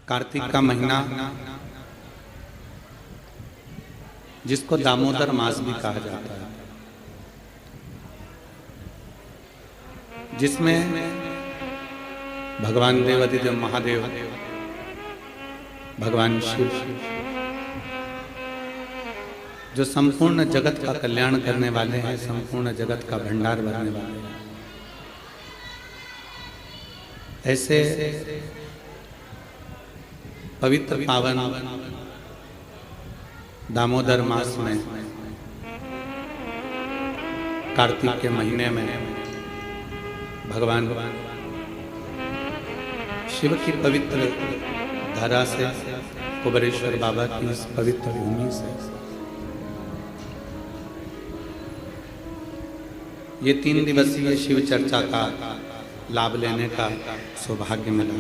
कार्तिक का महीना जिसको दामोदर मास भी कहा जाता है, जिसमें भगवान देवाधिदेव महादेव, भगवान शिव जो संपूर्ण जगत का कल्याण करने वाले हैं, संपूर्ण जगत का भंडार भरने वाले हैं, ऐसे पवित्र पावन दामोदर मास में कार्तिक के महीने में भगवान शिव की पवित्र धारा से, कुबेरेश्वर बाबा की इस पवित्र भूमि से ये 3 दिवसीय शिव चर्चा का लाभ लेने का सौभाग्य मिला।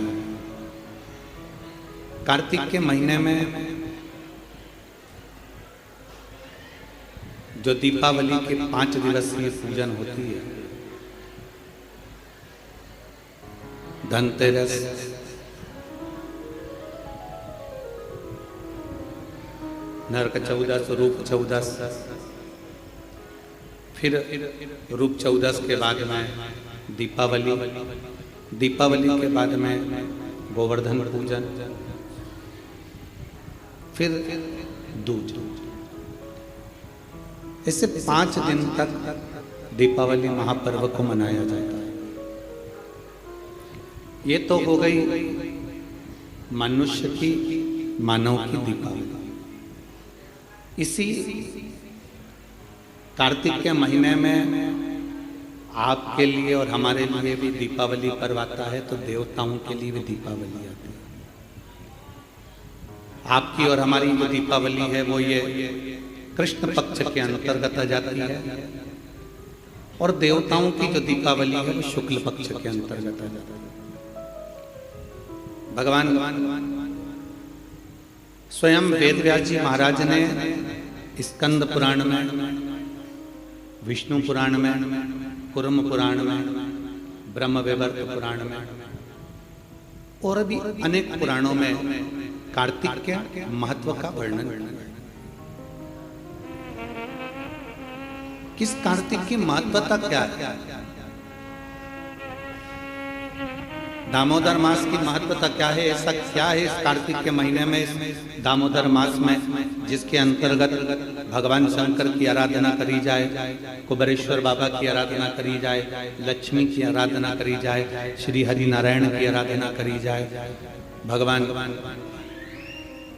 कार्तिक के महीने में जो दीपावली के 5 दिवसीय पूजन होती है, धनतेरस, नरक चौदस, रूप चौदस, फिर रूप चौदस के बाद में दीपावली, दीपावली के बाद में गोवर्धन पूजन, फिर दूज। इससे 5 दिन तक दीपावली महापर्व को मनाया जाता है। ये तो हो गई मनुष्य की, मानव की दीपावली। इसी कार्तिक के महीने में आपके लिए और हमारे लिए भी दीपावली पर्व आता है, तो देवताओं के लिए भी दीपावली आती है। आपकी और हमारी जो दीपावली है वो ये कृष्ण पक्ष के अंतर्गत आ जाती है, और देवताओं की जो दीपावली है वो शुक्ल पक्ष के अंतर्गत आ जाती है। भगवान स्वयं वेदव्यास जी महाराज ने स्कंद पुराण में, विष्णु पुराण में, कुर्म पुराण में, ब्रह्म वैवर्त पुराण में और भी अनेक पुराणों में कार्तिक के महत्व का वर्णन किया। किस कार्तिक की महत्वता क्या है? दामोदर मास की महत्वता क्या है? ऐसा क्या है इस कार्तिक के महीने में, इस दामोदर मास में, जिसके अंतर्गत भगवान शंकर की आराधना करी जाए, कुबेरेश्वर बाबा की आराधना करी जाए, लक्ष्मी की आराधना करी जाए, श्री हरि नारायण की आराधना करी जाए। भगवान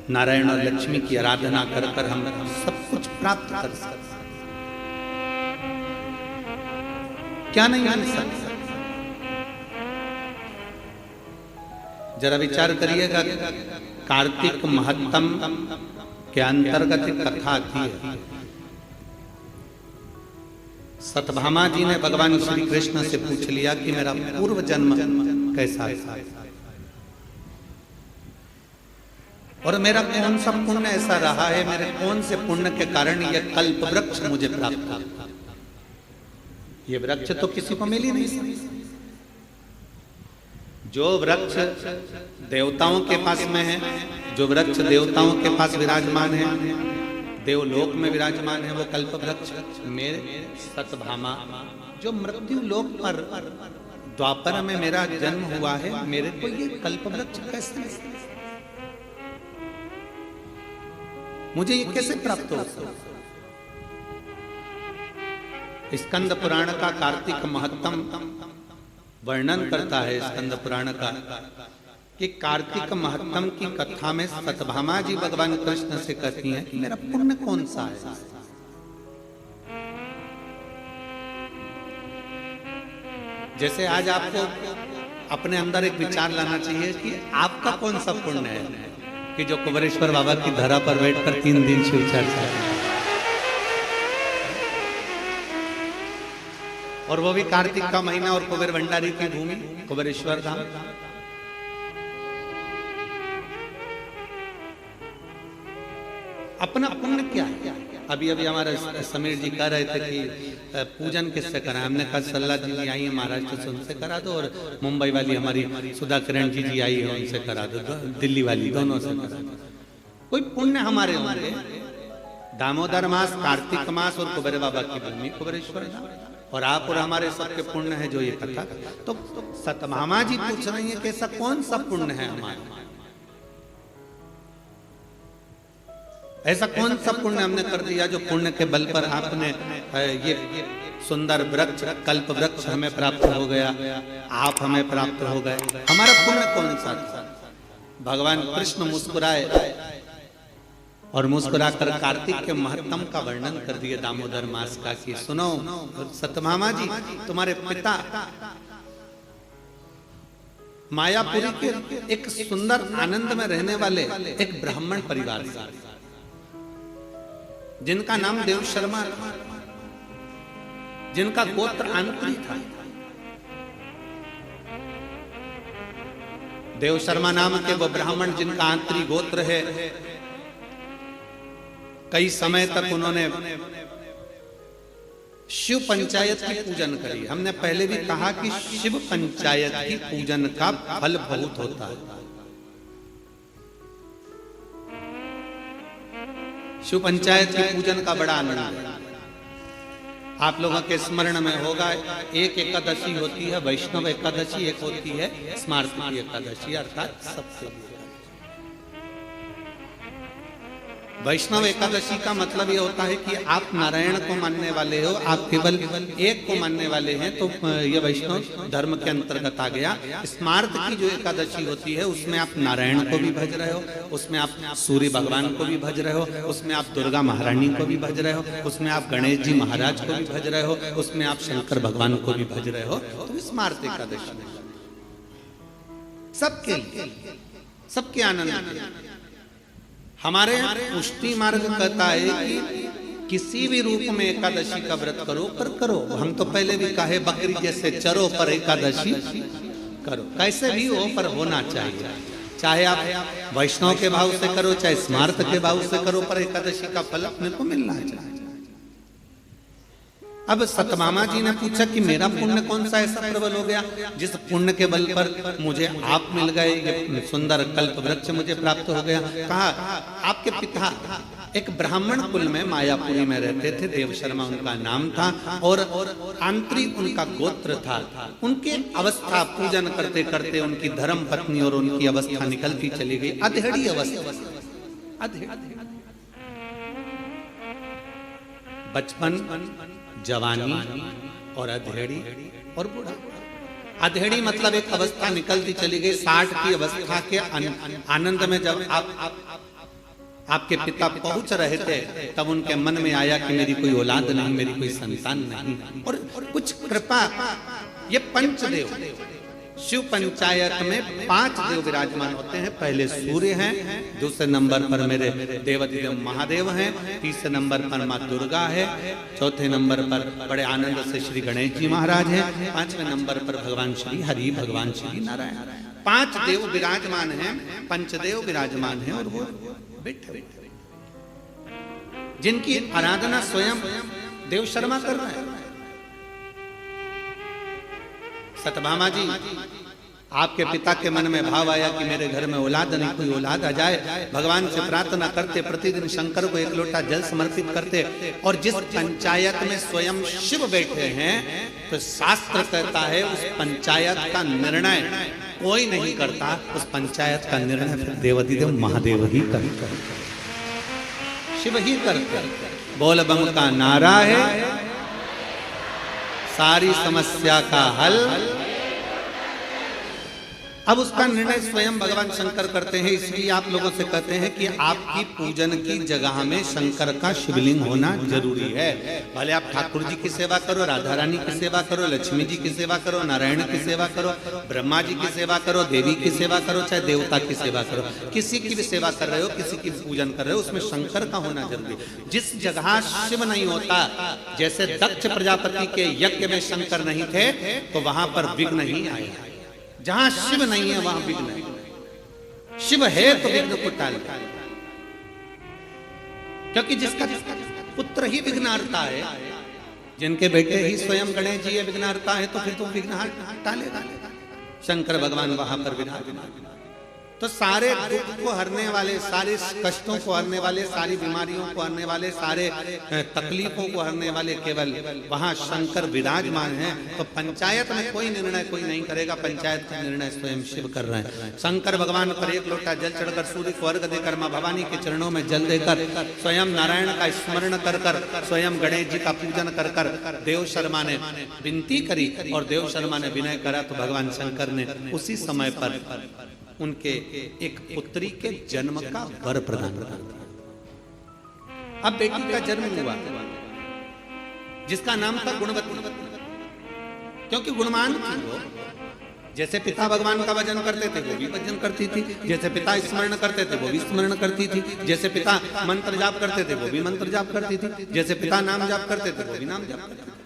नारायण और लक्ष्मी की आराधना कर कर हम सब कुछ प्राप्त कर सकते। क्या नहीं मिल सकता? जरा विचार करिएगा, कार्तिक महत्तम के अंतर्गत कथा आती है। सत्यभामा जी ने भगवान श्री कृष्ण से पूछ लिया कि मेरा पूर्व जन्म कैसा था और मेरा कौन सा पुण्य ऐसा रहा है, मेरे कौन से पुण्य के कारण यह कल्प वृक्ष मुझे प्राप्त हुआ। ये वृक्ष तो किसी को मिल ही नहीं सकता। जो वृक्ष देवताओं के पास में है, जो वृक्ष देवताओं के पास विराजमान है, देवलोक में विराजमान है, वो कल्प वृक्ष मेरे सत्यभामा जो मृत्यु लोक पर द्वापर में मेरा जन्म हुआ है, मेरे को ये कल्प वृक्ष कैसे, मुझे ये कैसे प्राप्त हो? स्कंद पुराण का कार्तिक महत्तम वर्णन करता है। स्कंद पुराण का कि कार्तिक महत्तम की कथा में सत्यभामा जी भगवान कृष्ण से कहती हैं कि मेरा पुण्य कौन सा है। जैसे आज आपको अपने अंदर एक विचार लाना चाहिए कि आपका कौन सा पुण्य है कि जो कुबेरेश्वर बाबा की धरा पर बैठकर 3 दिन शिव चर्चा, और वो भी कार्तिक का महीना और कुबेर भंडारी की भूमि कुबेरेश्वर धाम। अपना पुण्य क्या है? अभी अभी हमारे समीर जी कह रहे थे कि पूजन किससे करा, हमने कहा सल्ला जी आई है महाराष्ट्र से, उनसे करा दो, और मुंबई वाली हमारी सुधा किरण जी आई है, उनसे करा दो, दिल्ली वाली, दोनों से करा दो। कोई पुण्य हमारे होंगे। दामोदर मास, कार्तिक मास और कुबेर बाबा की भूमि कुबेरेश्वर, और आप और हमारे सबके पुण्य है जो ये कथा। तो सतभामा जी पूछ रही है कि ऐसा कौन सा पुण्य है हमारा, ऐसा कौन सा पुण्य हमने कर दिया जो पुण्य के बल पर आपने ये सुंदर वृक्ष, कल्प वृक्ष हमें प्राप्त हो गया, आप हमें प्राप्त हो गए, हमारा पुण्य कौन सा था? भगवान कृष्ण मुस्कुराए और मुस्कुराकर कार्तिक के महत्तम का वर्णन कर दिए दामोदर मास का, कि सुनो सतभामा जी, तुम्हारे पिता मायापुरी के एक सुंदर आनंद में रहने वाले एक ब्राह्मण परिवार से, जिनका नाम देव शर्मा था, जिनका गोत्र आंत्री था। देव शर्मा नाम के वो ब्राह्मण जिनका आंत्री गोत्र है, कई समय तक उन्होंने शिव पंचायत की पूजन करी। हमने पहले भी कहा कि शिव पंचायत की पूजन का फल बहुत होता है। शिव पंचायत की पूजन का बड़ा आनंद है। आप लोगों के स्मरण में होगा, एक एकादशी होती है वैष्णव एकादशी, एक होती है स्मार्ती एकादशी, अर्थात सबसे वैष्णव एकादशी का मतलब ये होता है कि आप नारायण को मानने वाले हो, आप केवल एक को मानने वाले हैं, तो ये वैष्णव धर्म के अंतर्गत आ गया। स्मार्त की जो एकादशी होती है उसमें आप नारायण को भी भज रहे हो, उसमें आप सूर्य भगवान को भी भज रहे हो, उसमें आप दुर्गा महारानी को भी भज रहे हो, उसमें आप गणेश जी महाराज को भी भज रहे हो, उसमें आप शंकर भगवान को भी भज रहे हो। तो स्मार्त एकादशी सबके आनंद। हमारे पुष्टि मार्ग कहता है कि किसी भी रूप में एकादशी का व्रत करो, पर करो। हम तो पहले भी कहे बकरी जैसे चरो पर एकादशी करो, कैसे भी हो पर होना चाहिए। चाहे आप वैष्णव के भाव से करो, चाहे स्मार्त के भाव से करो, पर एकादशी का फल अपने को मिलना चाहिए। अब सतभामा जी ने पूछा कि मेरा पुण्य कौन सा ऐसा प्रबल हो गया जिस पुण्य के बल पर मुझे आप मिल गए, ये सुंदर कल्प वृक्ष मुझे प्राप्त हो गया। कहा आपके पिता एक ब्राह्मण कुल में मायापुरी में रहते थे, देव शर्मा उनका नाम था, और आंत्री उनका गोत्र था। उनकी अवस्था पूजन करते करते उनकी धर्म पत्नी और उनकी अवस्था निकलती चली गई, अधेड़ी अवस्था। बचपन, जवानी और अधेड़ी और बूढ़ा। अधेड़ी मतलब एक अवस्था निकलती चली गई, 60 की अवस्था के आनंद में जब आपके पिता पहुंच रहे थे, तब उनके मन में आया कि मेरी कोई औलाद नहीं, मेरी कोई संतान नहीं, और कुछ कृपा। ये पंचदेव शिव पंचायत में 5 देव विराजमान होते हैं। पहले सूर्य हैं, दूसरे नंबर पर मेरे देवाधिदेव महादेव हैं, तीसरे नंबर पर माँ दुर्गा है, चौथे नंबर पर बड़े आनंद से श्री गणेश जी महाराज हैं, 5वें नंबर पर भगवान श्री हरि, भगवान श्री नारायण। 5 देव विराजमान हैं, पंचदेव विराजमान हैं, और वो बैठे जिनकी आराधना स्वयं देव शर्मा कर रहे हैं। सतभामा जी, आपके पिता के मन में भाव आया कि मेरे घर में औलाद नहीं, कोई औलाद आ जाए। भगवान से प्रार्थना करते, प्रतिदिन शंकर को 1 लोटा जल समर्पित करते, और जिस पंचायत में स्वयं शिव बैठे हैं, तो शास्त्र कहता है उस पंचायत का निर्णय कोई नहीं करता, उस पंचायत का निर्णय फिर देवाधिदेव महादेव ही करते, शिव ही करते। बोल बम का नारा है, सारी समस्या का हल। अब उसका निर्णय स्वयं भगवान शंकर करते हैं। इसलिए आप लोगों से कहते हैं कि आपकी पूजन की जगह में शंकर का शिवलिंग होना जरूरी है। भले आप ठाकुर जी की सेवा करो, राधा रानी की सेवा करो, लक्ष्मी जी की सेवा करो, नारायण की सेवा करो, ब्रह्मा जी की सेवा करो, देवी की सेवा करो, चाहे देवता की सेवा करो, किसी की भी सेवा कर रहे हो, किसी की पूजन कर रहे हो, उसमें शंकर का होना जरूरी है। जिस जगह शिव नहीं होता, जैसे दक्ष प्रजापति के यज्ञ में शंकर नहीं थे, तो वहां पर विघ्न नहीं आया। जहां शिव नहीं है वहां विघ्न है, शिव है तो विघ्न को टाल। क्योंकि जिसका पुत्र ही विघ्नहर्ता है, जिनके बेटे ही स्वयं गणेश जी विघ्नहर्ता है, तो फिर तो विघ्न टालेगा। शंकर भगवान वहां पर विराजमान। तो सारे दुख को हरने वाले, सारे कष्टों को हरने वाले, सारी बीमारियों को हरने वाले, सारे तकलीफों को हरने वाले केवल वहां शंकर विराजमान हैं। तो पंचायत में कोई निर्णय कोई नहीं करेगा, पंचायत का निर्णय स्वयं शिव कर रहे हैं। शंकर भगवान पर एक लोटा जल चढ़कर सूर्य को अर्घ देकर मां भवानी के चरणों में जल देकर स्वयं नारायण का स्मरण कर कर, स्वयं गणेश जी का पूजन कर कर देव शर्मा ने विनती करी और देव शर्मा ने विनय करा, तो भगवान शंकर ने उसी समय पर उनके एक पुत्री के जन्म का वर प्रदान कर दिया। अब बेटी का जन्म हुआ जिसका नाम था गुणवती, क्योंकि गुणवान थी वो। जैसे पिता भगवान का भजन करते थे वो भी भजन करती थी, जैसे पिता स्मरण करते थे वो भी स्मरण करती थी, जैसे पिता मंत्र जाप करते थे वो भी मंत्र जाप करती थी, जैसे पिता नाम जाप करते थे वो भी नाम जाप करती थी।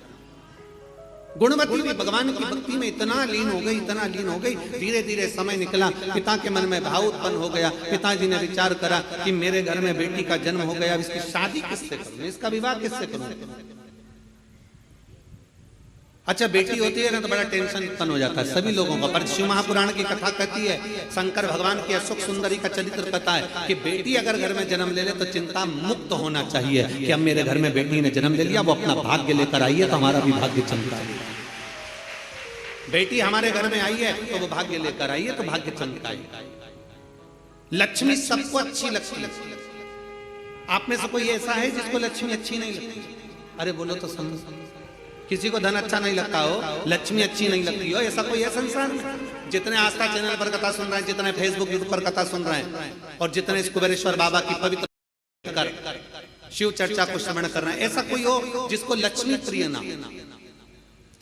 गुणवती भी भगवान की भक्ति में इतना लीन हो गई, इतना लीन हो गई। धीरे धीरे समय निकला, पिता के मन में भाव उत्पन्न हो गया। पिताजी ने विचार करा कि मेरे घर में बेटी का जन्म हो गया, इसकी शादी किससे करूं, इसका विवाह किससे करूं। अच्छा, बेटी होती है ना तो बड़ा टेंशन उत्पन्न हो जाता है सभी लोगों का। पर शिव महापुराण की कथा कहती है, शंकर भगवान की अशोक सुंदरी का चरित्र कहता है कि बेटी अगर घर में जन्म ले ले तो चिंता मुक्त होना चाहिए कि अब मेरे घर में बेटी ने जन्म ले लिया, वो अपना भाग्य लेकर आई है तो हमारा भी भाग्य चमका है। बेटी हमारे घर में आई है तो वो भाग्य लेकर आई है तो भाग्य चमकाएगा। लक्ष्मी सबको अच्छी लगती है। आप में से कोई ऐसा है जिसको लक्ष्मी अच्छी नहीं लगती? अरे बोलो तो समझ। किसी को धन अच्छा नहीं लगता हो, लक्ष्मी अच्छी नहीं लगती हो, ऐसा कोई है संसार में? जितने आस्था चैनल पर कथा सुन रहे हैं, जितने फेसबुक यूट्यूब पर कथा सुन रहे हैं और जितने इस कुबेरेश्वर बाबा की पवित्र कर शिव चर्चा को श्रवण कर रहे हैं, ऐसा कोई हो जिसको लक्ष्मी प्रिय ना?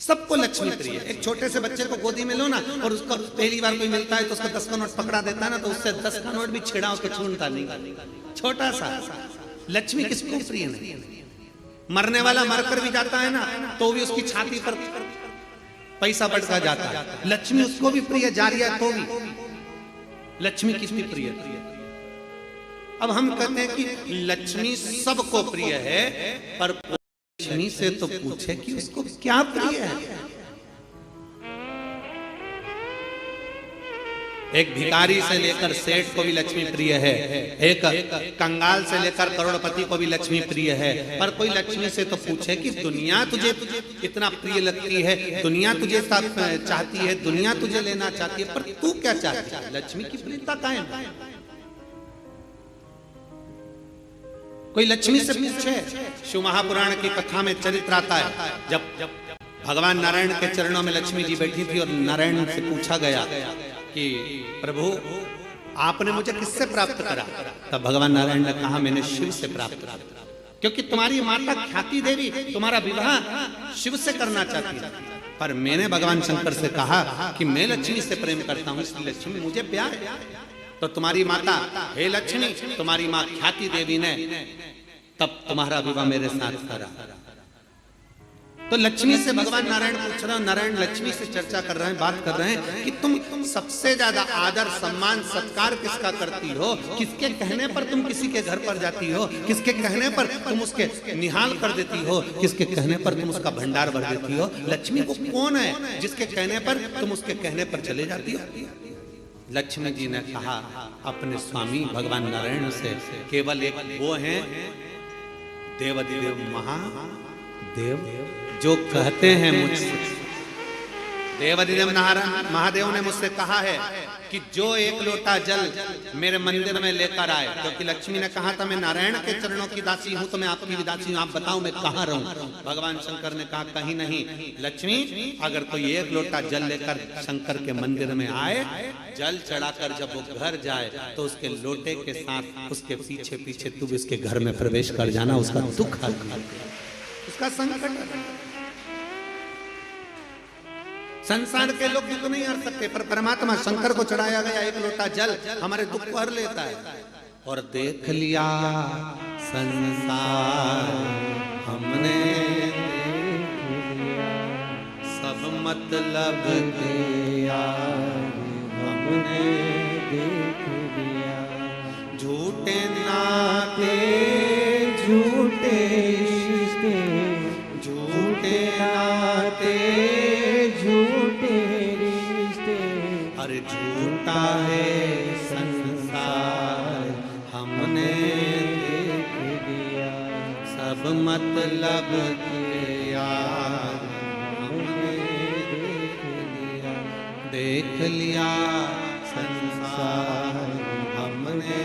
सबको लक्ष्मी प्रिय। एक छोटे से बच्चे को गोदी में लो ना और उसको पहली बार कोई मिलता है तो उसको 10 का नोट पकड़ा देता है ना, तो उससे 10 का नोट भी छेड़ा उसको छूटता नहीं। छोटा सा लक्ष्मी किसको प्रिय नहीं? मरने वाला मरकर भी जाता है ना तो भी उसकी छाती पर पैसा बढ़ता जाता है, लक्ष्मी उसको भी प्रिय जा रही है तो भी लक्ष्मी किसकी प्रिय? अब हम कहते हैं कि लक्ष्मी सबको प्रिय है, पर लक्ष्मी से तो पूछे कि उसको क्या प्रिय है। एक भिखारी से लेकर सेठ को भी लक्ष्मी प्रिय है, एक कंगाल से लेकर करोड़पति को भी लक्ष्मी प्रिय है, पर कोई लक्ष्मी से तो पूछे कि दुनिया तुझे इतना प्रिय लगती है, दुनिया तुझे चाहती है, दुनिया तुझे लेना चाहती है, पर तू क्या चाहती है? लक्ष्मी की प्रियता कायम है। कोई लक्ष्मी से पूछे? शिव महापुराण की कथा में चरित्र आता है, जब भगवान नारायण के चरणों में लक्ष्मी जी बैठी थी और नारायण से पूछा गया कि प्रभु आपने मुझे किससे प्राप्त करा? तब भगवान नारायण ने कहा मैंने शिव से प्राप्त करा, क्योंकि तुम्हारी माता ख्याति देवी तुम्हारा विवाह शिव से करना चाहती है, पर मैंने भगवान शंकर से कहा कि मैं लक्ष्मी से प्रेम करता हूं, इसलिए लक्ष्मी मुझे प्यार है। तो तुम्हारी माता हे लक्ष्मी, तुम्हारी माँ ख्याति देवी ने तब तुम्हारा विवाह मेरे साथ करा। तो लक्ष्मी से भगवान नारायण पूछ रहे हैं, नारायण लक्ष्मी से चर्चा कर रहे हैं, बात कर रहे हैं कि तुम सबसे ज्यादा आदर सम्मान सत्कार किसका करती हो? किसके कहने पर तुम किसी के घर पर जाती हो? किसके कहने पर तुम उसके निहाल कर देती हो? किसके कहने पर तुम उसका भंडार भर देती हो? लक्ष्मी को कौन है जिसके कहने पर तुम उसके कहने पर चले जाती हो? लक्ष्मी जी ने कहा अपने स्वामी भगवान नारायण से, केवल एक वो हैं देवाधिदेव महादेव जो कहते हैं मुझसे। देवाधिदेव महादेव ने मुझसे कहा है कि जो एक लोटा जल मेरे मंदिर में लेकर आए, क्योंकि लक्ष्मी ने कहा था मैं नारायण के चरणों की दासी हूं तो मैं आपकी भी दासी हूं, आप बताओ मैं कहां रहूं? भगवान शंकर ने कहा कहीं नहीं लक्ष्मी, अगर कोई एक लोटा जल लेकर शंकर के मंदिर में आए, जल चढ़ाकर जब वो घर जाए तो उसके लोटे के साथ उसके पीछे पीछे तू भी उसके घर में प्रवेश कर जाना, उसका दुख हल कर, उसका संकट। संसार के लोग दुख नहीं हर सकते, पर परमात्मा शंकर को चढ़ाया गया एक लोटा जल हमारे दुख को हर लेता है। और देख लिया संसार हमने, सब मतलब दिया हमने, देख लिया झूठे नाते झूठे रिश्ते, झूठे नाते, झूठे रिश्ते। अरे झूठा है संसार हमने देख लिया, सब मतलब के यार हमने देख लिया संसार हमने।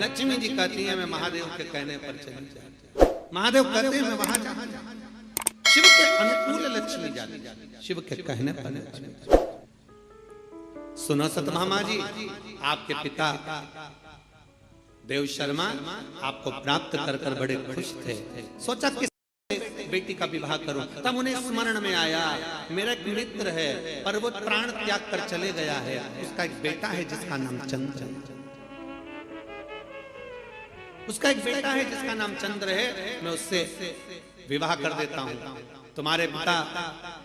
लक्ष्मी जी कहती है मैं महादेव के कहने पर चली जाती। महादेव कहते हैं मैं वहां जाऊं। शिव के अनुकूल लक्ष्मी जाती, शिव के कहने पर लक्ष्मी। सुनो सतभामा जी, आपके पिता देव शर्मा आपको प्राप्त कर कर बड़े खुश थे। सोचा किस बेटी का विवाह करूं, तब उन्हें स्मरण में आया मेरा एक मित्र है पर वो प्राण त्याग कर चले गया है, उसका एक बेटा है जिसका नाम चंद्र है। उसका एक बेटा है जिसका नाम चंद्र है, मैं उससे विवाह कर देता हूं। तुम्हारे पिता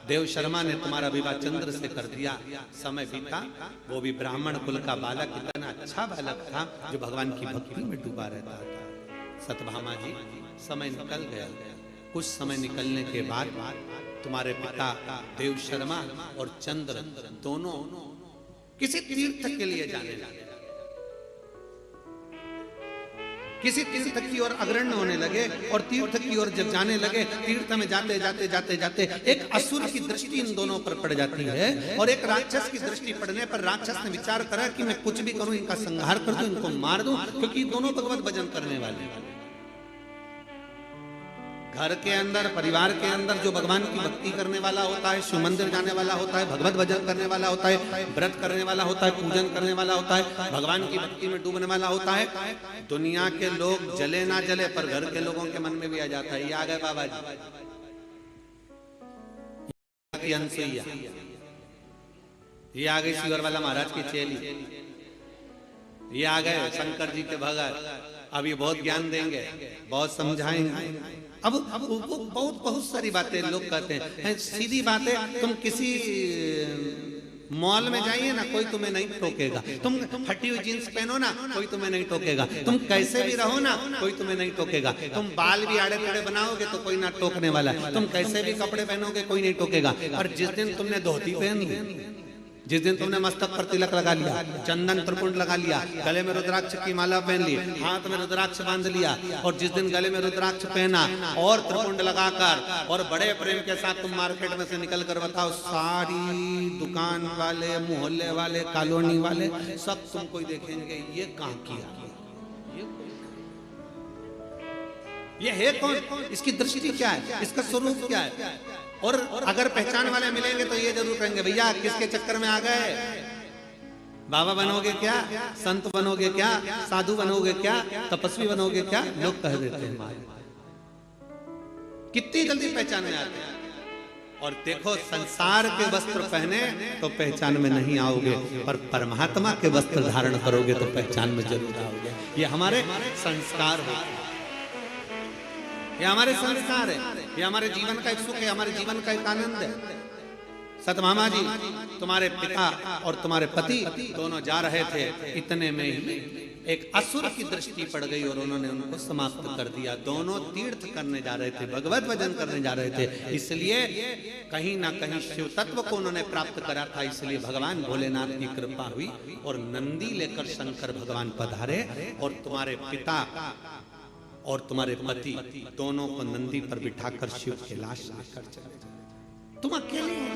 देव शर्मा ने तुम्हारा विवाह चंद्र से कर दिया। समय बीता, वो भी ब्राह्मण कुल का बालक, इतना अच्छा बालक था जो भगवान की भक्ति में डूबा रहता था। सतभामा जी, समय निकल गया। कुछ समय निकलने के बाद तुम्हारे पिता देव शर्मा और चंद्र दोनों किसी तीर्थ के लिए जाने लगे। किसी तीर्थ की ओर अग्रणी होने लगे और तीर्थ की ओर जब जाने लगे, तीर्थ में जाते जाते जाते जाते एक असुर की दृष्टि इन दोनों पर पड़ जाती है और एक राक्षस की दृष्टि पड़ने पर राक्षस ने विचार करा कि मैं कुछ भी करूं, इनका संहार कर दूं, इनको मार दूं, क्योंकि दोनों भगवत भजन करने वाले। घर के अंदर, परिवार के अंदर जो भगवान की भक्ति करने वाला होता है, शिव मंदिर जाने वाला होता है, भगवत भजन करने वाला होता है, व्रत करने वाला होता है, पूजन करने वाला होता है, भगवान की भक्ति में डूबने वाला होता है, दुनिया के लोग जले ना जले पर घर के लोगों के मन में भी आ जाता है, ये आ गए बाबा जी, अनसुईया, ये आ गई शिवर वाला महाराज की चेली, ये आ गए शंकर जी के भगत, अब ये बहुत ज्ञान देंगे, बहुत समझाएंगे। अब बहुत सारी बातें लोग कहते हैं। सीधी बात है, तुम किसी मॉल में जाइए ना, कोई तुम्हें नहीं टोकेगा। तुम फटी हुई जींस पहनो ना, कोई तुम्हें नहीं टोकेगा। तुम कैसे भी रहो ना, कोई तुम्हें नहीं टोकेगा। तुम बाल भी आड़े टेढ़े बनाओगे तो कोई ना टोकने वाला है। तुम कैसे भी कपड़े पहनोगे कोई नहीं टोकेगा। और जिस दिन तुमने धोती पहन ली, जिस दिन तुमने मस्तक पर तिलक लगा लिया, चंदन त्रिपुंड लगा लिया, गले में रुद्राक्ष की माला पहन ली, हाथ में रुद्राक्ष बांध लिया, और जिस दिन गले में रुद्राक्ष पहना और त्रिपुंड लगाकर और बड़े प्रेम के साथ तुम मार्केट में से निकल कर बताओ, सारी दुकान वाले, मोहल्ले वाले, कॉलोनी वाले सब तुमको देखेंगे, ये कहां किया, ये है कौन, इसकी दृष्टि क्या है, इसका स्वरूप क्या है। और अगर पहचान वाले मिलेंगे तो ये जरूर कहेंगे, भैया किसके चक्कर में आ गए, बाबा बनोगे क्या, संत बनोगे क्या, साधु बनोगे क्या, तपस्वी बनोगे क्या, लोग कह देते हैं। कितनी जल्दी पहचान में आते हैं। और देखो, संसार के वस्त्र पहने तो पहचान में नहीं आओगे, पर परमात्मा के वस्त्र धारण करोगे तो पहचान में जरूर आओगे। ये हमारे संस्कार है, ये हमारे संस्कार है, ये हमारे जीवन का एक सुख है, हमारे जीवन का एक आनंद है। सतभामा जी, तुम्हारे पिता और तुम्हारे पति दोनों जा रहे थे, इतने में ही एक असुर की दृष्टि पड़ गई और उन्होंने उनको समाप्त कर दिया। दोनों तीर्थ करने जा रहे थे, भगवत भजन करने जा रहे थे, इसलिए कहीं ना कहीं शिव तत्व को उन्होंने प्राप्त करा था। इसलिए भगवान भोलेनाथ की कृपा हुई और नंदी लेकर शंकर भगवान पधारे और तुम्हारे पिता और तुम्हारे पति दोनों को नंदी पर बिठाकर शिव कैलाश लेकर चले गए। तुम अकेले हो।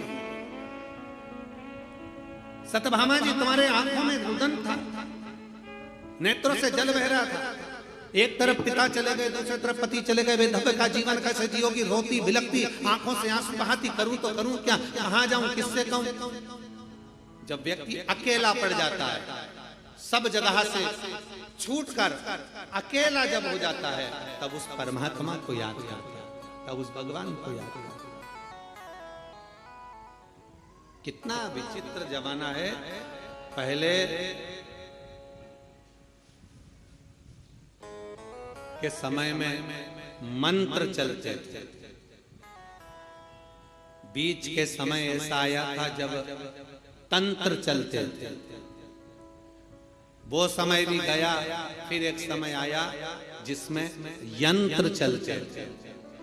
सतभामा जी, तुम्हारे आंखों में रुदन था, नेत्रों से जल बह रहा था। एक तरफ पिता चले गए, दूसरी तरफ पति चले गए। बेधब्बे का जीवन कैसे जियोगी, रोती बिलखती, आंखों से आंसू बहाती, करूं तो करूं क्या, कहां जाऊं, किससे कहूं। जब व्यक्ति अकेला पड़ जाता है, सब जगह से छूटकर अकेला जब हो जाता है, तब उस परमात्मा को याद करता है, तब उस भगवान को याद करता है। कितना विचित्र जमाना है। पहले के समय में मंत्र चलते थे, बीच के समय ऐसा आया था जब तंत्र चलते थे। वो समय भी गया, फिर एक समय आया जिसमें यंत्र चलते थे,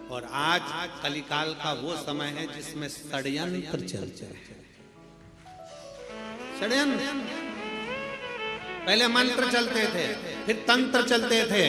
और आज कलिकाल का वो समय है जिसमें षड्यंत्र चलते हैं। षड्यंत्र, पहले मंत्र चलते थे, फिर तंत्र चलते थे,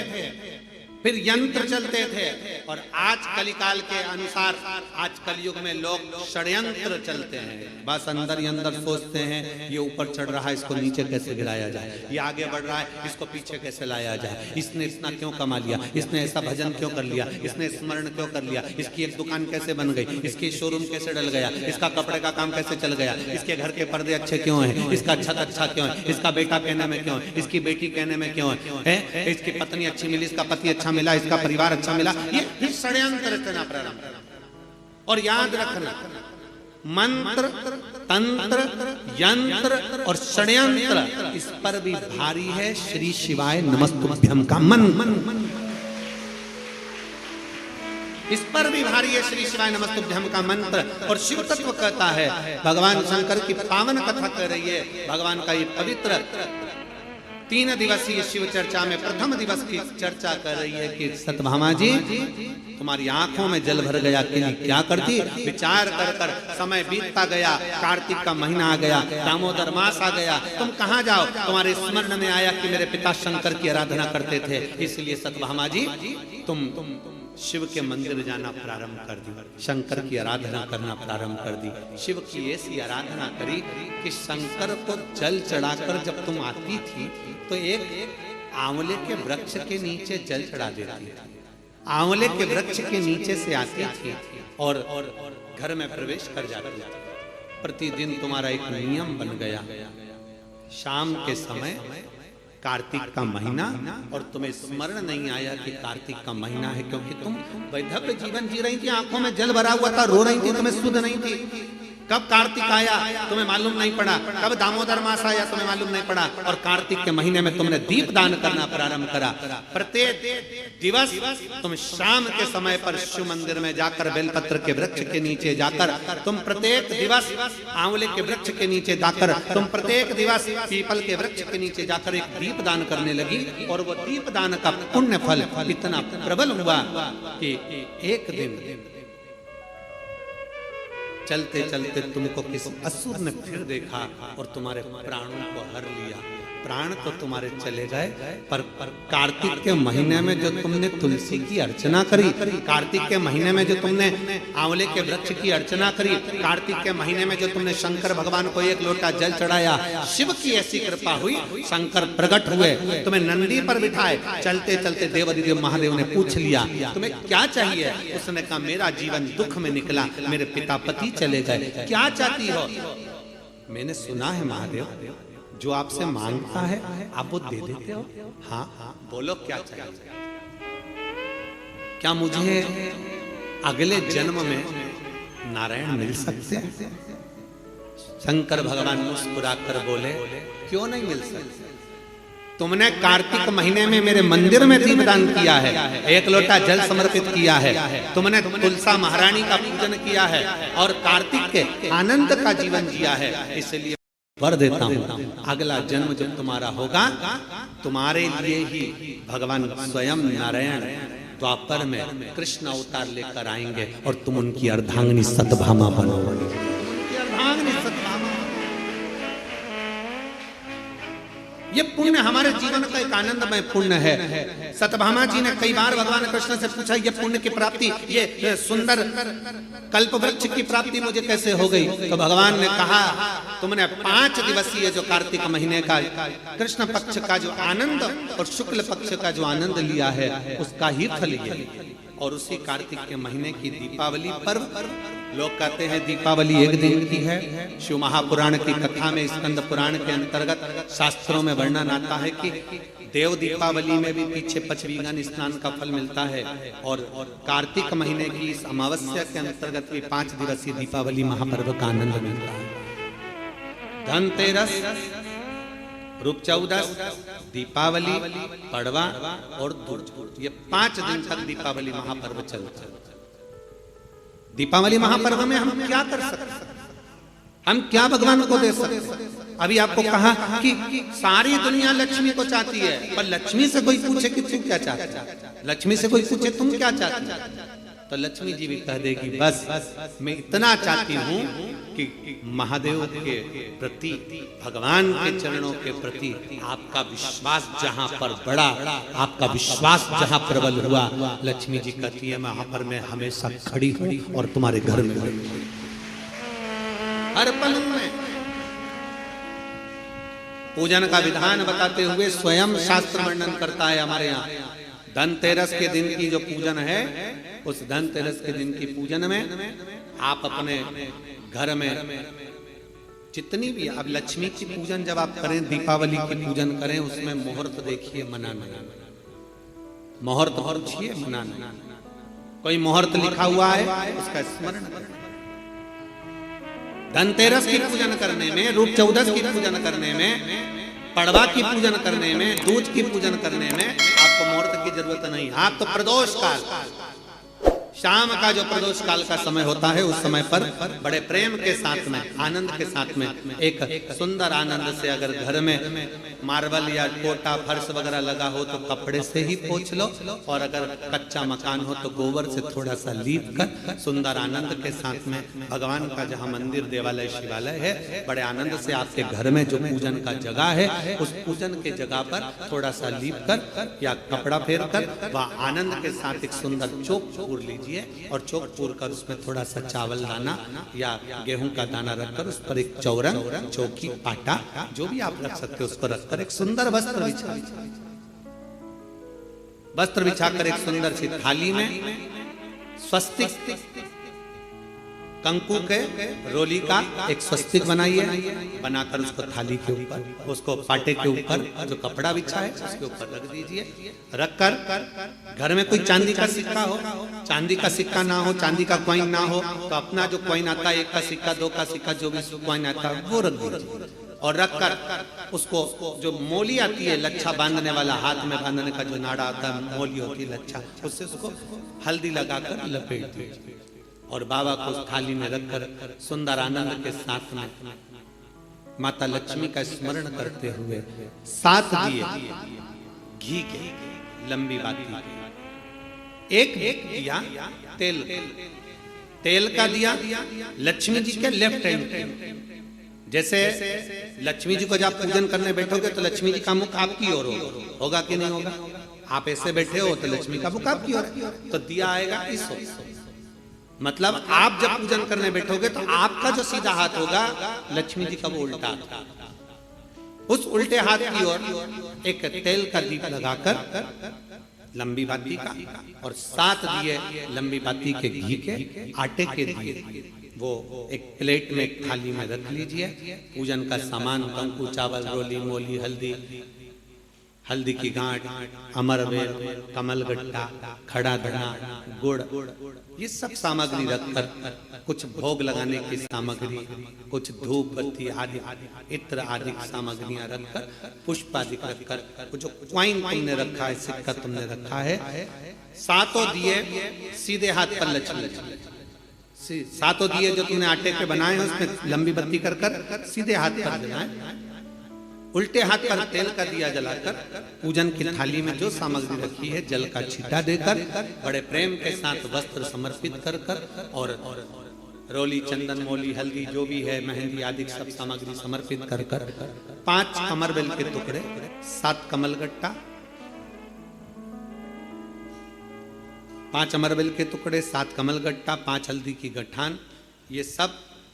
फिर यंत्र चलते थे, और आज कलिकाल के अनुसार आज कलयुग में लोग षड्यंत्र चलते हैं। बस अंदर ही अंदर सोचते हैं ये ऊपर चढ़ रहा है, इसको नीचे कैसे गिराया जाए, ये आगे बढ़ रहा है, इसको पीछे कैसे लाया जाए, इसने इतना क्यों कमा लिया, इसने ऐसा भजन क्यों कर लिया, इसने स्मरण क्यों कर लिया, इसकी एक दुकान कैसे बन गई, इसकी शोरूम कैसे डल गया, इसका कपड़े का काम कैसे चल गया, इसके घर के पर्दे अच्छे क्यों हैं, इसका छत अच्छा क्यों है, इसका बेटा कहने में क्यों है, इसकी बेटी कहने में क्यों है, इसकी पत्नी अच्छी मिली, इसका पति अच्छा मिला, इसका परिवार अच्छा मिला। ये षड्यंत्र रचना प्रारंभ। और याद रखना, मंत्र, तंत्र, यंत्र और षड्यंत्र, इस पर भी भारी है श्री शिवाय नमस्तुभ्यं का मन। इस पर भी भारी है श्री शिवाय नमस्तुभ्यं का मंत्र। और शिव तत्व कहता है, भगवान शंकर की पावन कथा कर रही है, भगवान का ये पवित्र 3 दिवसीय शिव चर्चा में प्रथम दिवस की चर्चा कर रही है कि सत्यभामा जी, तुम्हारी आंखों में जल भर गया कि क्या करती, विचार कर कर समय बीतता गया, कार्तिक का महीना आ गया, दामोदर मास आ गया, तुम कहाँ जाओ, तुम्हारे स्मरण में आया कि मेरे पिता शंकर की आराधना करते थे, इसलिए सत्यभामा जी तुम शिव के मंदिर जाना प्रारंभ कर दी, शंकर की आराधना करना प्रारंभ कर दी। शिव की ऐसी आराधना करी कि शंकर को जल चढ़ाकर जब तुम आती थी तो एक आंवले के वृक्ष के नीचे जल चढ़ा देती, आंवले के वृक्ष के नीचे से आती थी और घर में प्रवेश कर जाती थी। प्रतिदिन तुम्हारा एक नियम बन गया, शाम के समय कार्तिक का महीना, और तुम्हें स्मरण नहीं आया कि कार्तिक का महीना है, क्योंकि तुम वैधव्य जीवन जी रही थी, आंखों में जल भरा हुआ था, रो रही थी, तुम्हें सुध नहीं थी। कब कार्तिक आया तुम्हें मालूम नहीं पड़ा, कब दामोदर मास आया तुम्हें मालूम नहीं पड़ा, और कार्तिक के महीने में तुमने दीप दान करना प्रारंभ करा। प्रत्येक दिवस तुम शाम के समय पर शिव मंदिर में जाकर बेलपत्र के वृक्ष के नीचे जाकर, तुम प्रत्येक दिवस आंवले के वृक्ष के नीचे जाकर, तुम प्रत्येक दिवस पीपल के वृक्ष के नीचे जाकर एक दीप दान करने लगी, और वो दीप दान का पुण्य फल इतना प्रबल हुआ कि एक दिन चलते चलते तुमको किसी असुर ने फिर देखा और तुम्हारे प्राणों को हर लिया। प्राण तो तुम्हारे चले गए, पर कार्तिक के महीने में जो तुमने तुलसी की अर्चना करी, कार्तिक के महीने में जो तुमने आंवले के वृक्ष की अर्चना करी, कार्तिक के महीने में जो तुमने शंकर भगवान को एक लोटा जल चढ़ाया, शिव की ऐसी कृपा हुई, शंकर प्रकट हुए, तुम्हें नंदी पर बिठाए, चलते चलते देवाधिदेव महादेव ने पूछ लिया तुम्हें क्या चाहिए। उसने कहा मेरा जीवन दुख में निकला, मेरे पिता पति चले गए, क्या चाहती हो। मैंने सुना है महादेव जो आपसे मांगता है आप वो दे देते हो। हाँ हाँ बोलो क्या चाहिए। क्या मुझे अगले जन्म में नारायण मिल सकते हैं। शंकर भगवान मुस्कुराकर बोले क्यों नहीं मिल सकते। तुमने कार्तिक महीने में मेरे मंदिर में दीपदान किया है, एक लोटा जल समर्पित किया है, तुमने तुलसा महारानी का पूजन किया है और कार्तिक के आनंद का जीवन जिया है, इसलिए वर देता हूँ अगला जन्म जब तुम्हारा होगा तुम्हारे लिए ही भगवान स्वयं नारायण द्वापर में कृष्ण अवतार लेकर आएंगे और तुम उनकी अर्धांगिनी सत्यभामा बनोगे। अर्धांगिनी सत्यभामा, ये पुण्य हमारे जीवन का एक आनंदमय पुण्य है। सत्यभामा जी ने कई बार भगवान कृष्ण से पूछा ये पुण्य की प्राप्ति, ये सुंदर कल्प वृक्ष की प्राप्ति मुझे कैसे हो गई। तो भगवान ने कहा तुमने 5 दिवसीय जो कार्तिक महीने का कृष्ण पक्ष का जो आनंद और शुक्ल पक्ष का जो आनंद लिया है उसका ही फल ये। और उसी कार्तिक के महीने की दीपावली पर्व, लोग कहते हैं दीपावली एक दिन की है। शिव महापुराण की कथा में स्कंद पुराण के अंतर्गत शास्त्रों में वर्णन आता है कि देव दीपावली में भी पीछे पचवीगन स्नान का फल मिलता है और कार्तिक महीने की इस अमावस्या के अंतर्गत भी 5 दिवसीय दीपावली महापर्व का आनंद मिलता है। धनतेरस, रूप चौदस, दीपावली, पड़वा और दुर्ज, ये 5 दिन तक दीपावली महापर्व चलता है। दीपावली महापर्व में हम क्या कर सकते, हम क्या भगवान को दे सकते। अभी आपको कहा कि सारी दुनिया लक्ष्मी को चाहती है, पर लक्ष्मी से कोई पूछे कि तू क्या चाहता है, लक्ष्मी से कोई पूछे तुम क्या चाहती है, तो लक्ष्मी जी भी कह देगी बस मैं इतना चाहती हूँ कि महादेव के प्रति, भगवान के चरणों के प्रति आपका विश्वास जहाँ पर बढ़ा, आपका विश्वास जहाँ प्रबल हुआ, लक्ष्मी जी कहती है वहां पर मैं हमेशा खड़ी हूँ और तुम्हारे घर में हर पल में। पूजन का विधान बताते हुए स्वयं शास्त्र वर्णन करता है हमारे यहाँ। धनतेरस के दिन की जो पूजन है, उस धनतेरस के दिन की पूजन में आप अपने घर में जितनी भी, अब लक्ष्मी की पूजन जब आप करें, दीपावली की पूजन करें, उसमें मुहूर्त देखिए, मनाना, मुहूर्त पूछिए, मनाना। कोई मुहूर्त लिखा हुआ है उसका स्मरण करें। धनतेरस की पूजन करने में, रूप चौदस की पूजन करने में, पड़वा की पूजन करने में, दूज की पूजन करने में आपको मुहूर्त की जरूरत नहीं। आप तो प्रदोष काल, शाम का जो प्रदोष काल का समय होता है, उस समय पर बड़े प्रेम के साथ में, आनंद के साथ में, एक सुंदर आनंद से अगर घर में मार्बल या कोटा फर्श वगैरह लगा हो तो कपड़े से ही पोंछ लो, और अगर कच्चा मकान हो तो गोबर से थोड़ा सा लीप कर सुंदर आनंद के साथ में, भगवान का जहाँ मंदिर, देवालय, शिवालय है, बड़े आनंद से आपके घर में जो पूजन का जगह है, उस पूजन के जगह पर थोड़ा सा लीप कर या कपड़ा फेर कर वह आनंद के साथ एक सुंदर चौक पूर लीजिए, और चौक पूर कर उसमें थोड़ा सा चावल दाना या गेहूं का दाना रखकर उस पर एक चौरंग, चौकी, आटा जो भी आप रख सकते हो उसको रखकर एक सुंदर वस्त्र बिछाकर एक सुंदर सी थाली में स्वस्तिक, कंकु के रोली का एक स्वस्तिक बनाइए, बनाकर उसको थाली के ऊपर, उसको पाटे के ऊपर जो कपड़ा बिछा है उसके ऊपर रख दीजिए। रखकर घर में कोई चांदी का सिक्का हो, चांदी का सिक्का ना हो, चांदी का कॉइन ना हो, तो अपना जो कॉइन आता है, 1 का सिक्का, 2 का सिक्का, जो भी कॉइन आता है वो रख दीजिए। और रखकर उसको जो मोली आती है, लच्छा बांधने वाला, हाथ में बांधने का जो नाड़ा आता है, मोली होती है लच्छा, उससे उसको हल्दी लगाकर लपेट दीजिए और बाबा को उस थाली में रखकर सुंदर आनंद के साथ में माता लक्ष्मी का स्मरण करते हुए 7 दिए घी के, लंबी बाती, एक दिया तेल का दिया लक्ष्मी जी के लेफ्ट हैंड। जैसे लक्ष्मी जी को जब पूजन करने बैठोगे तो लक्ष्मी जी का मुख आपकी ओर होगा कि नहीं होगा? आप ऐसे बैठे हो तो लक्ष्मी का मुख आपकी ओर, तो दिया आएगा इस ओर। मतलब आप जब पूजन करने बैठोगे तो आपका जो सीधा हाथ होगा, लक्ष्मी जी का वो उल्टा हाथ। उस उल्टे हाथ की ओर एक तेल का दीप लगाकर लंबी बाती का, और 7 दिए लंबी बाती के घी के, आटे के दिए वो एक प्लेट में, एक थाली में रख लीजिए। पूजन का सामान, कंकु, चावल, रोली, मोली, हल्दी की गांठ, अमरवेल, कमलगट्टा, खड़ा धना, गुड़, ये सब सामग्री रखकर, कुछ भोग लगाने की सामग्री, कुछ धूप बत्ती आदि, इत्र आदि सामग्रियां रखकर, पुष्प आदि रखकर, जो क्वाइन तुमने रखा है, सिक्का तुमने रखा है, 7 दिए सीधे हाथ पर लक्ष्मी, 7 दिए जो तुमने आटे के बनाए हैं उसमें लंबी बत्ती कर सीधे हाथ पर जलाएं। उल्टे हाथ पर तेल का दिया जलाकर पूजन की थाली में जो सामग्री रखी है जल का छींटा देकर, बड़े प्रेम के साथ वस्त्र समर्पित कर और रोली, चंदन, मोली, हल्दी जो भी है, मेहंदी आदि सब सामग्री समर्पित कर 5 अमरबेल के टुकड़े, 7 कमलगट्टा, 5 अमरबेल के टुकड़े, 7 कमलगट्टा, 5 हल्दी की गठान, ये सब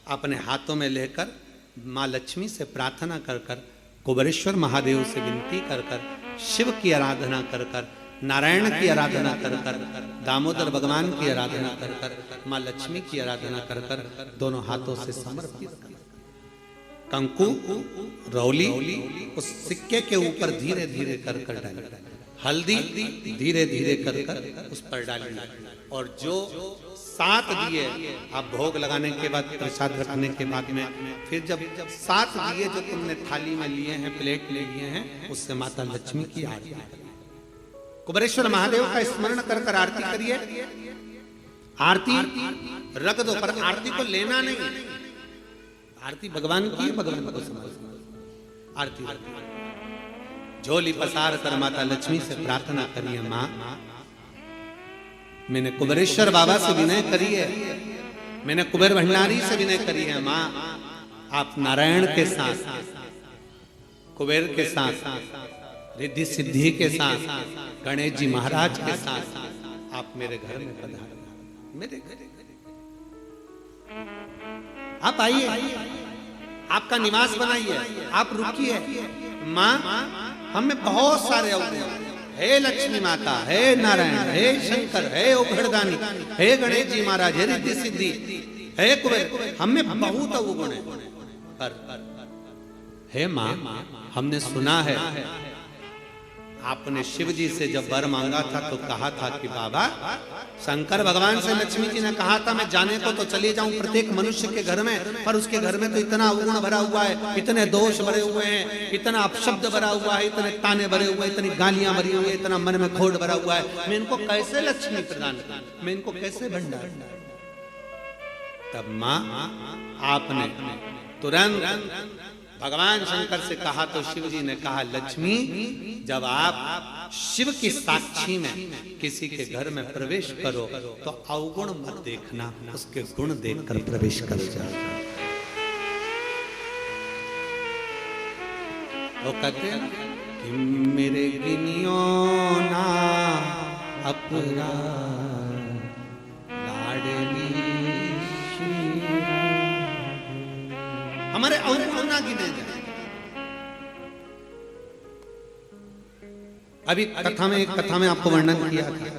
अपने हाथों में लेकर माँ लक्ष्मी से प्रार्थना कर कुबेरेश्वर महादेव से विनती कर शिव की आराधना कर नारायण की आराधना कर दामोदर भगवान की आराधना कर माँ लक्ष्मी की आराधना कर दोनों हाथों से समर्पित कंकु, रौली उस सिक्के के ऊपर धीरे धीरे कर डालें, हल्दी धीरे धीरे कर उस पर डालें, और जो 7 दिए आप भोग लगाने के बाद, प्रसाद रखने के बाद में, फिर जब 7 दिए जो तुमने थाली में लिए हैं, प्लेट में लिए हैं, उससे माता लक्ष्मी की आरती करिए। कुबेरेश्वर महादेव का स्मरण कर आरती करिए। आरती रख दो, पर आरती को लेना नहीं, आरती भगवान की है, भगवान को समझ। आरती झोली पसार कर माता लक्ष्मी से प्रार्थना करिए, माँ मैंने कुबेरेश्वर बाबा से विनय करी है, मैंने कुबेर भंडारी से विनय करी है, माँ आप नारायण के साथ, कुबेर के साथ, रिद्धि सिद्धि के साथ, गणेश जी महाराज के साथ आप मेरे घर में पधारो, मेरे घर आप आइए, आपका निवास बनाइए, आप रुकिए। माँ हमें बहुत सारे अवगुण, हे लक्ष्मी माता, हे नारायण, हे शंकर, हे उघड़दानी, हे गणेश जी महाराज, हे रिद्धि सिद्धि, हे कुबेर, हमें बहुत अवगुण है, पर हे माँ हमने सुना है आपने शिव जी से जब वर मांगा था तो कहा था कि बाबा, शंकर भगवान से लक्ष्मी जी ने कहा था मैं जाने को तो चले जाऊं प्रत्येक मनुष्य के घर में, पर उसके घर में तो इतना अवगुण भरा हुआ है, इतने दोष भरे हुए हैं, इतना अपशब्द भरा हुआ है, इतने ताने भरे हुए, इतनी गालियां भरी हुई है, इतना मन में खोट भरा हुआ है, मैं इनको कैसे लक्ष्मी प्रदान करूं, मैं इनको कैसे भंडार। तब माँ आपने तुरंत भगवान शंकर से कहा तो शिव जी ने कहा, लक्ष्मी जब आप शिव की साक्षी में किसी के घर में प्रवेश करो तो अवगुण मत देखना, उसके गुण देखकर प्रवेश कर जाओ। वो कहते हैं कि मेरे गिनियो ना अपराध लाडली हमारे अवगुण ना गिने जाए। अभी कथा में आपको वर्णन किया था,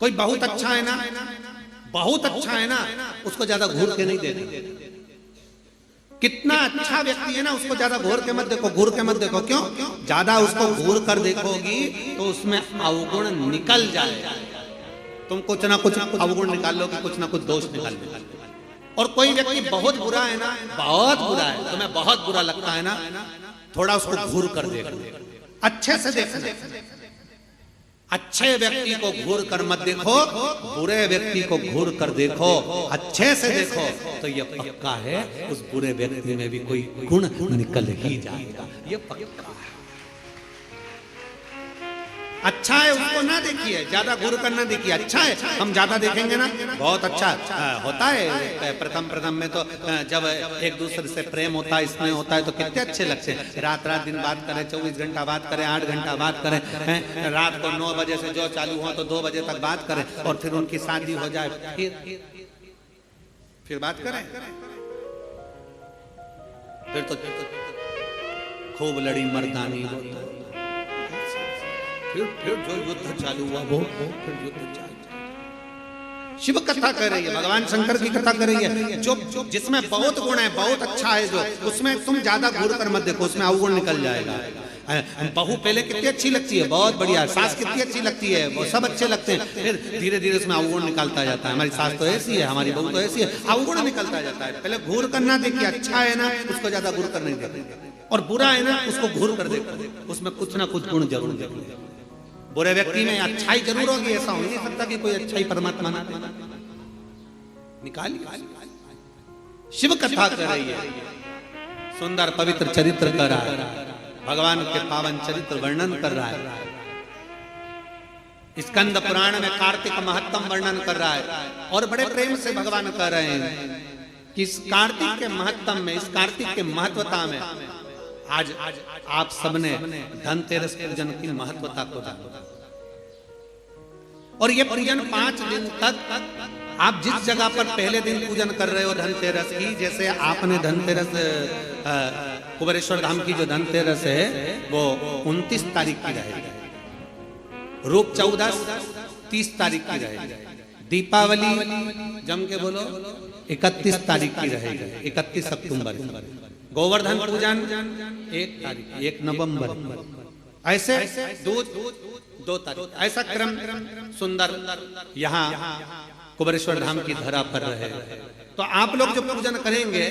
कोई बहुत अच्छा है ना, बहुत अच्छा है ना, उसको ज्यादा घूर के नहीं देखना। कितना अच्छा व्यक्ति है ना, उसको ज्यादा घूर के मत देखो, घूर के मत देखो। क्यों? ज्यादा उसको घूर कर देखोगी तो उसमें अवगुण निकल जाएगा। तुम कुछ ना कुछ अवगुण निकाल लो कि कुछ ना कुछ दोष निकाल लो। और कोई व्यक्ति बहुत बुरा है ना, बहुत बुरा है, तुम्हें बहुत बुरा लगता है ना, थोड़ा उसको घूर कर देखो, अच्छे से देखो। अच्छे व्यक्ति को घूर कर मत देखो, बुरे व्यक्ति को घूर कर देखो, अच्छे से देखो, तो ये पक्का है उस बुरे व्यक्ति में भी कोई गुण निकल ही जाएगा, ये पक्का है। अच्छा है उसको ना देखिए, ज्यादा घूर कर ना देखिए। अच्छा है, हम ज्यादा देखेंगे ना, बहुत अच्छा होता है। प्रथम में तो जब एक दूसरे से प्रेम होता है, स्नेह होता है, तो कितने अच्छे लगते हैं। रात दिन बात करें, 24 घंटा बात करें, 8 घंटा बात करें, रात को 9 बजे से जो चालू हो तो 2 बजे तक बात करें, और फिर उनकी शादी हो जाए, फिर बात करें, फिर तो खूब लड़ी मर्दानी होता है। फिर जो युद्ध चालू हुआ वो फिर युद्ध चालू। शिव कथा कर रही है, भगवान शंकर की कथा कर रही है, जो जिसमें बहुत गुण है, बहुत अच्छा है, जो उसमें तुम ज्यादा घूर कर मत देखो, उसमें अवगुण निकल जाएगा। बहू पहले कितनी अच्छी लगती है, बहुत बढ़िया, सास कितनी अच्छी लगती है, वो सब अच्छे लगते हैं, फिर धीरे धीरे उसमें अवगुण निकलता जाता है। हमारी सास तो ऐसी है, हमारी बहू तो ऐसी है, अवगुण निकलता जाता है। पहले घूर कर ना देखिए, अच्छा है ना उसको ज्यादा घूर कर नहीं देखिए, और बुरा है ना उसको घूर कर देखो, उसमें कुछ ना कुछ गुण जरूर देखो। बुरे व्यक्ति में अच्छाई जरूर होगी, ऐसा हो नहीं सकता कि कोई अच्छाई परमात्मा ना निकाल। शिव कथा कर रही है, सुंदर पवित्र चरित्र कर रहा है, भगवान के पावन चरित्र वर्णन कर रहा है। स्कंद पुराण में कार्तिक महत्तम वर्णन कर रहा है, और बड़े प्रेम से भगवान कह रहे हैं कि इस कार्तिक के महत्तम में, इस कार्तिक के महत्वता में आज आप सबने धनतेरस पूजन की महत्वता को जाना, और ये पूजन 5 दिन तक आप जिस जगह पर पहले दिन पूजन कर रहे हो धनतेरस की, जैसे आपने धनतेरस कुबेरेश्वर धाम की जो धनतेरस है वो 29 तारीख की रहेगी, रूप 14 30 तारीख की रहेगी, दीपावली जम के बोलो 31 तारीख की रहेगी, 31 अक्टूबर, गोवर्धन पूजन 1 तारीख, 1 नवंबर, ऐसे 2 तारीख, ऐसा क्रम सुंदर यहाँ कुबेरेश्वर धाम की धरा पर रहे। तो आप लोग जो पूजन करेंगे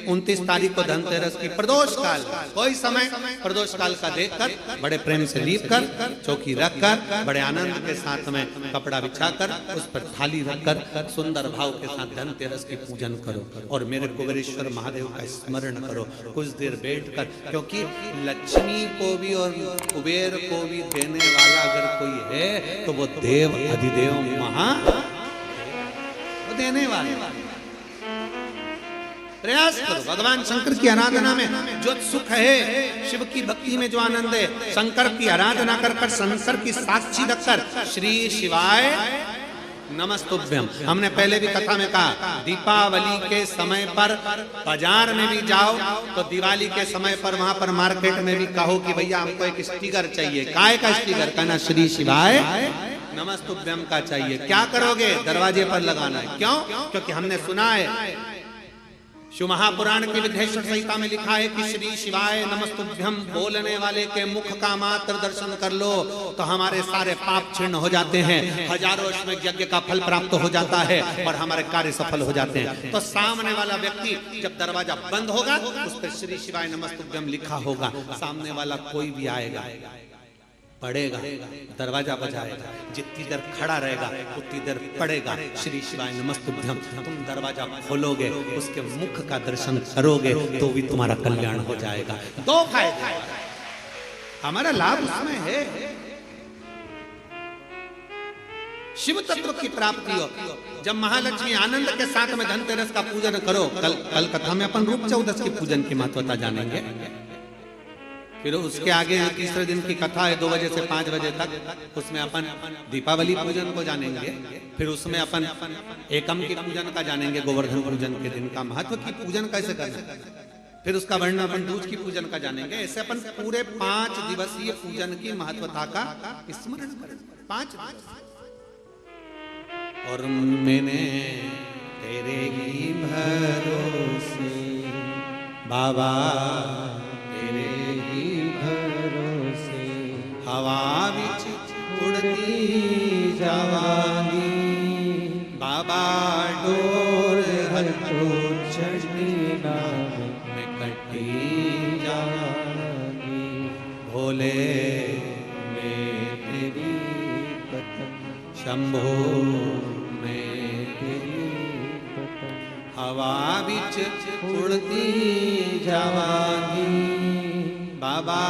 29 तारीख को धनतेरस की प्रदोष काल, कोई समय प्रदोष काल का देखकर बड़े प्रेम से लीप कर चौकी रखकर बड़े आनंद के साथ में कपड़ा बिछाकर उस पर थाली रखकर सुंदर भाव के साथ धनतेरस की पूजन करो और मेरे कुबेरेश्वर महादेव का स्मरण करो कुछ देर बैठकर, क्योंकि लक्ष्मी को भी और कुबेर को भी देने वाला अगर कोई है तो वो देव अधिदेव महा वो देने वाले। प्रयास करो भगवान शंकर की आराधना में जो सुख है, शिव की भक्ति में जो आनंद है, शंकर की आराधना कर कर शंकर की साक्षी रखकर श्री शिवाय नमस्तुभ्यम। हमने पहले भी कथा में कहा दीपावली के समय पर बाजार में भी जाओ तो दिवाली के समय पर वहां पर मार्केट में भी कहो कि भैया हमको एक स्टिकर चाहिए, काय का स्टिकर, कहना श्री शिवाय नमस्तुभ्यम का चाहिए। क्या करोगे? दरवाजे पर लगाना है। क्यों? क्योंकि हमने सुना है शिव महापुराण की विधेश्वर संहिता में लिखा है कि श्री शिवाय नमस्तुभ्यम बोलने वाले के मुख का मात्र दर्शन कर लो तो हमारे सारे पाप क्षीण हो जाते हैं, हजारों अश्वमेध यज्ञ का फल प्राप्त हो जाता है और हमारे कार्य सफल हो जाते हैं। तो सामने वाला व्यक्ति जब दरवाजा बंद होगा उस पर श्री शिवाय नमस्तुभ्यम लिखा होगा, सामने वाला कोई भी आएगा पड़ेगा, दरवाजा बजाएगा, जितनी देर खड़ा रहेगा उतनी देर पड़ेगा श्री शिवाय नमस्तुभ्यम। तुम दरवाजा खोलोगे, उसके मुख का दर्शन करोगे तो भी तुम्हारा कल्याण हो जाएगा। दो फायदे, हमारा लाभ उसमें है, शिव तत्व की प्राप्ति हो। जब महालक्ष्मी आनंद के साथ में धनतेरस का पूजन करो, कल कथा में अपन रूप चौदस की पूजन की महत्वता जानेंगे। फिर उसके आगे तीसरे दिन की कथा है 2 बजे से 5 बजे तक, उसमें अपन दीपावली पूजन को जानेंगे। फिर उसमें अपन एकम की पूजन का जानेंगे, गोवर्धन पूजन के दिन का महत्व की पूजन कैसे करना। फिर उसका वर्णन अपन दूज की पूजन का जानेंगे। ऐसे अपन पूरे 5 दिवसीय पूजन की महत्वता का स्मरण करेंगे। 5 दिवस। और मैंने तेरे ही भरोसे बाबा तेरे हवा बिच उड़ती जावानी बाबा डोर हर तो चढ़ी नाम में कटी जावानी भोले मैं तेरी कथन शंभो मैं तेरी कथन हवा बिच उड़ती जावानी बाबा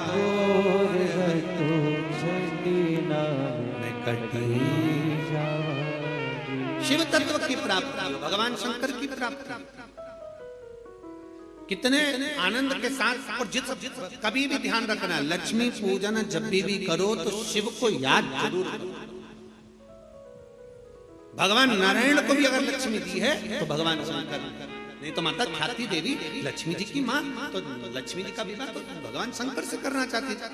डोर शिव तत्व की प्राप्ति, भगवान शंकर की प्राप्ति कितने आनंद के साथ। और जिस कभी भी ध्यान रखना, लक्ष्मी पूजन जब भी करो तो शिव को याद जरूर करो। भगवान नारायण को भी अगर लक्ष्मी दी है तो भगवान शंकर, नहीं तो माता ख्याति देवी लक्ष्मी जी की मां, तो लक्ष्मी जी का विवाह तो भगवान शंकर से करना चाहती थी।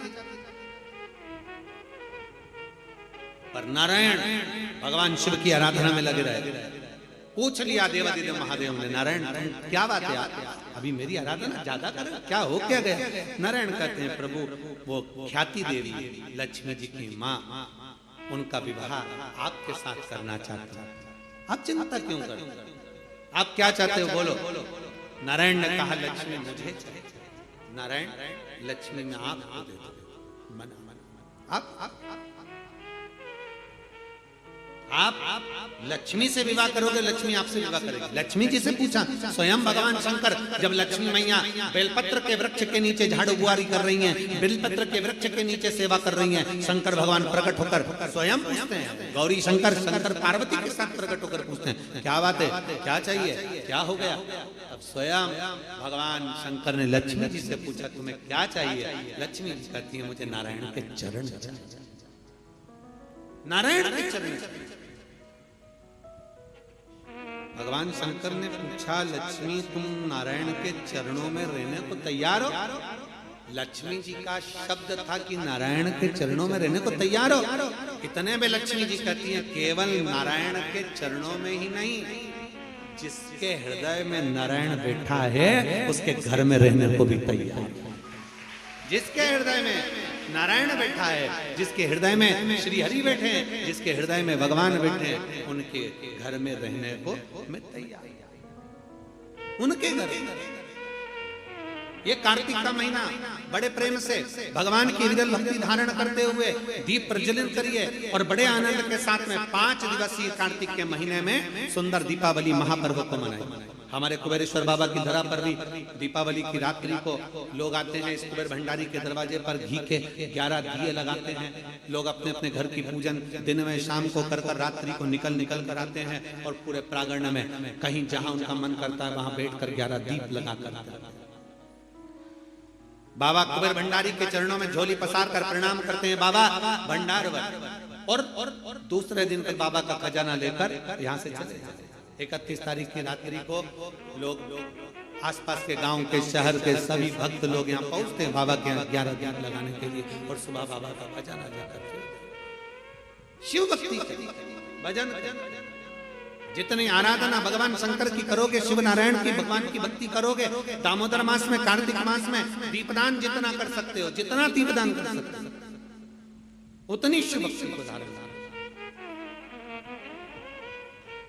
पर नारायण भगवान शिव की आराधना में लगे रहे। पूछ लिया देवादिदेव महादेव ने, नारायण क्या बात है, अभी मेरी आराधना ज्यादा कर, क्या हो क्या गया? नारायण कहते हैं प्रभु वो ख्याति देवी लक्ष्मी जी की माँ, उनका विवाह आपके साथ करना चाहते हैं। आप चिंता क्यों करते, आप क्या चाहते हो बोलो। नारायण ने कहा लक्ष्मी मुझे चाहिए। नारायण लक्ष्मी में आपको दे दो, आप लक्ष्मी से विवाह करोगे, लक्ष्मी आपसे विवाह करेगी। लक्ष्मी जी से पूछा, स्वयं भगवान शंकर जब लक्ष्मी मैया बेलपत्र के वृक्ष के नीचे झाड़ू बुआरी कर रही हैं, बेलपत्र के वृक्ष के नीचे सेवा कर रही हैं, शंकर भगवान प्रकट होकर स्वयं पूछते हैं, गौरी शंकर शंकर पार्वती के साथ प्रकट होकर पूछते हैं क्या बात है, क्या चाहिए, क्या हो गया। अब स्वयं भगवान शंकर ने लक्ष्मी जी से पूछा तुम्हें क्या चाहिए। लक्ष्मी जी कहती है मुझे नारायण के चरण, नारायण के चरण। भगवान शंकर ने पूछा लक्ष्मी तुम नारायण के चरणों में रहने को तैयार हो। लक्ष्मी जी का शब्द था कि नारायण के चरणों में रहने को तैयार हो। इतने में लक्ष्मी जी कहती हैं केवल नारायण के चरणों में ही नहीं, जिसके हृदय में नारायण बैठा है उसके घर में रहने को भी तैयार। जिसके हृदय में नारायण बैठा है, जिसके हृदय में श्री हरि बैठे हैं, जिसके हृदय में भगवान बैठे हैं, उनके घर में रहने को मैं तैयार। उनके घर। ये कार्तिक का महीना बड़े प्रेम से भगवान की विरल भक्ति धारण करते हुए दीप प्रज्वलित करिए और बड़े आनंद के साथ में 5 दिवसीय कार्तिक के महीने में सुंदर दीपावली महापर्व को मनाएं। हमारे कुबेरेश्वर बाबा की धरा पर भी दीपावली की रात्रि को लोग आते हैं, इस कुबेर भंडारी के दरवाजे पर घी के 11 दिए लगाते हैं। लोग अपने अपने घर की पूजन दिन में शाम को कर रात्रि को निकल कर आते हैं और पूरे प्रांगण में कहीं जहां उनका मन करता है वहां बैठकर 11 दीप लगाकर बाबा कुबेर भंडारी के चरणों में झोली पसार कर प्रणाम करते हैं, बाबा भंडार और दूसरे दिन तक बाबा का खजाना लेकर यहाँ से चले जाते हैं। 31 तारीख की रात्रि को लोग आसपास के गांव के शहर के सभी भक्त लोग यहाँ पहुंचते हैं बाबा के 11 दीप लगाने के लिए और सुबह बाबा का खजाना लेकर शिव भक्ति भजन जितनी आराधना भगवान शंकर की करोगे, शिव नारायण की भगवान की भक्ति करोगे, दामोदर मास में कार्तिक मास में दीपदान जितना कर सकते हो, जितना दीपदान कर सकते हो उतनी शिव भक्ति को धारण।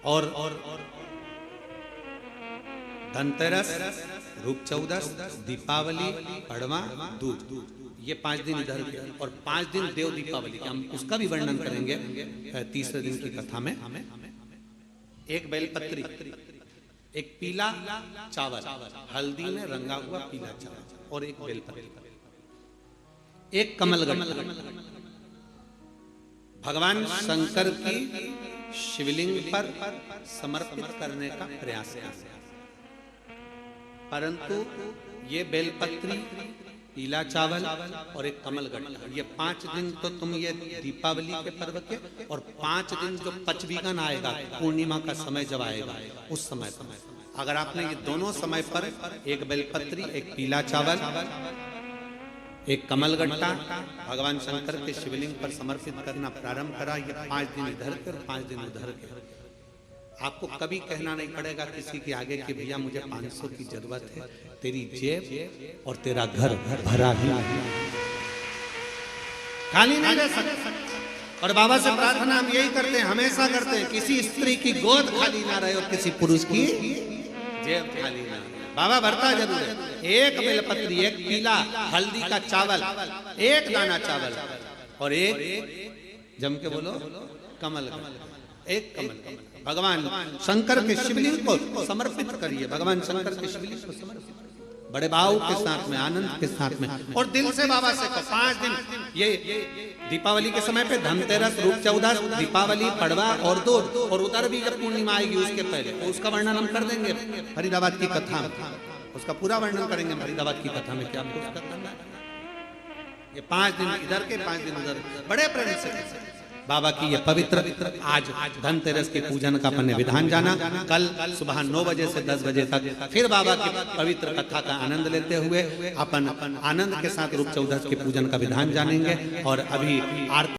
और धनतेरस, रूप चौदस, दीपावली, पड़वा, दूज, ये 5 दिन इधर के और 5 दिन देव दीपावली हम उसका भी वर्णन करेंगे तीसरे दिन की कथा में। एक बेलपत्री, एक पीला चावल, हल्दी में रंगा हुआ पीला चावल और एक बेलपत्री, एक कमलगट्टा भगवान शंकर की शिवलिंग पर समर्पित करने का प्रयास है। परंतु ये बेलपत्री, पीला चावल और एक कमलगट्टा, ये 5 दिन तो तुम ये दीपावली के पर्व के और 5 दिन जो पचवीगन आएगा पूर्णिमा का समय जब आएगा उस समय अगर आपने ये दोनों समय पर एक बेलपत्री, एक पीला चावल, एक कमलगट्टा भगवान शंकर के शिवलिंग पर समर्पित करना प्रारंभ करा, ये 5 दिन इधर के और 5 दिन उधर के, आपको कभी कहना नहीं पड़ेगा किसी के आगे कि भैया मुझे 500 की जरूरत है, तेरी जेब और तेरा घर भरा ही खाली नहीं रह सकता। और बाबा से प्रार्थना हम यही करते हैं, हमेशा करते हैं, किसी स्त्री की गोद खाली ना रहे और किसी पुरुष की जेब खाली ना रहे। बाबा भरता जरूर है। एक बेलपत्री, एक पीला हल्दी का चावल, एक दाना चावल और एक जम के बोलो कमल, एक कमल भगवान शंकर के शिवलिंग को समर्पित करिए। भगवान शंकर के शिवलिंग को समर्पित बड़े भाव के साथ में, आनंद के साथ में और दिल से बाबा से 5 दिन ये दीपावली के समय पे धनतेरस, रूप चौदस, दीपावली, पड़वा और दूज और उधर भी जब पूर्णिमा आएगी उसके पहले तो उसका वर्णन हम कर देंगे फरीदाबाद की कथा में, उसका पूरा वर्णन करेंगे फरीदाबाद की कथा में। क्या आपको उसका करना है? ये 5 दिन इधर के 5 दिन उधर बड़े प्रेम से बाबा की ये पवित्र आज धनतेरस के पूजन का अपन ने विधान जाना। कल सुबह 9 बजे से 10 बजे तक फिर बाबा की पवित्र कथा का आनंद लेते हुए अपन आनंद के साथ रूप चौदस के पूजन का विधान जानेंगे। और अभी आरती